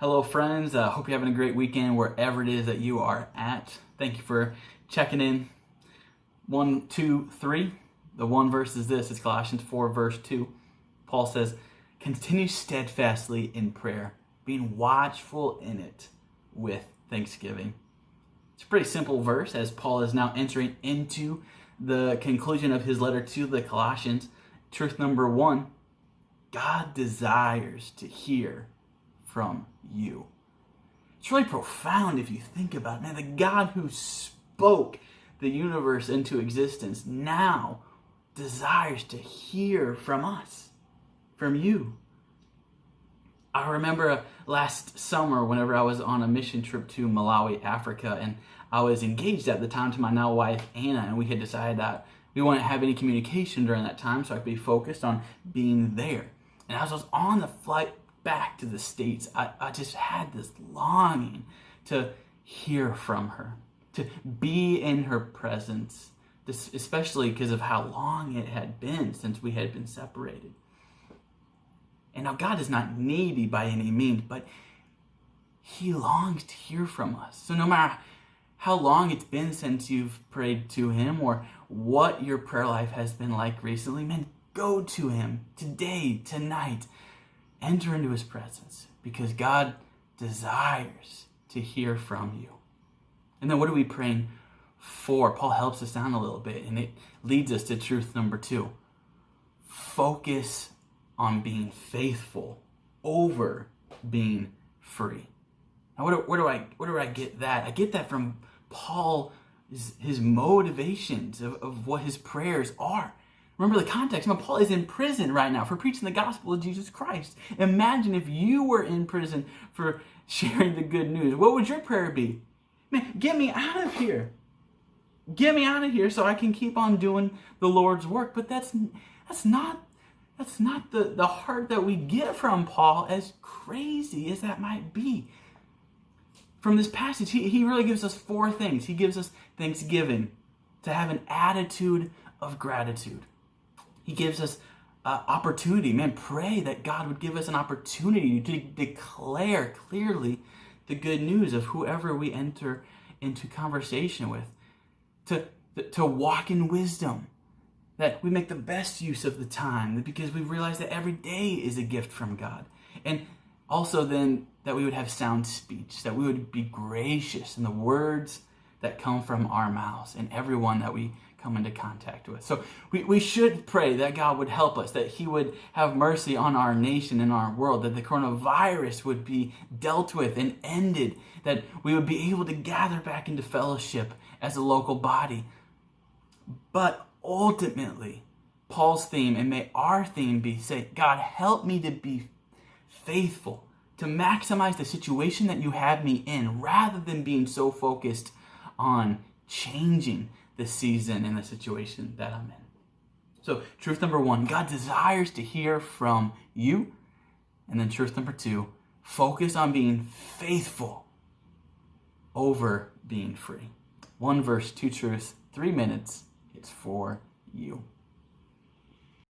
Hello, friends. Hope you're having a great weekend wherever it is that you are at. Thank you for checking in. 1, 2, 3. The one verse is this. It's Colossians 4, verse 2. Paul says, continue steadfastly in prayer, being watchful in it with thanksgiving. It's a pretty simple verse as Paul is now entering into the conclusion of his letter to the Colossians. Truth number 1, God desires to hear from you. It's really profound if you think about it. Man, the God who spoke the universe into existence now desires to hear from us, from you. I remember last summer whenever I was on a mission trip to Malawi, Africa, and I was engaged at the time to my now wife, Anna, and we had decided that we wouldn't have any communication during that time so I could be focused on being there. And as I was on the flight back to the States, I just had this longing to hear from her, to be in her presence, especially because of how long it had been since we had been separated. And now God is not needy by any means, but He longs to hear from us. So no matter how long it's been since you've prayed to Him or what your prayer life has been like recently, man, go to Him today, tonight. Enter into His presence because God desires to hear from you. And then what are we praying for? Paul helps us down a little bit, and it leads us to truth number 2. Focus on being faithful over being free. Now, where do I get that? I get that from Paul, his motivations of what his prayers are. Remember the context. Paul is in prison right now for preaching the gospel of Jesus Christ. Imagine if you were in prison for sharing the good news. What would your prayer be? Man, get me out of here. Get me out of here so I can keep on doing the Lord's work. But that's not the heart that we get from Paul, as crazy as that might be. From this passage, he really gives us 4 things. He gives us thanksgiving, to have an attitude of gratitude. He gives us opportunity. Man, pray that God would give us an opportunity to declare clearly the good news of whoever we enter into conversation with. To walk in wisdom. That we make the best use of the time because we realize that every day is a gift from God. And also then that we would have sound speech. That we would be gracious in the words that come from our mouths and everyone that we come into contact with. So we should pray that God would help us, that He would have mercy on our nation and our world, that the coronavirus would be dealt with and ended, that we would be able to gather back into fellowship as a local body. But ultimately, Paul's theme, and may our theme be, say, God, help me to be faithful, to maximize the situation that you have me in, rather than being so focused on changing the season and the situation that I'm in. So truth number 1, God desires to hear from you. And then truth number 2, focus on being faithful over being free. 1 verse, 2 truths, 3 minutes. It's for you.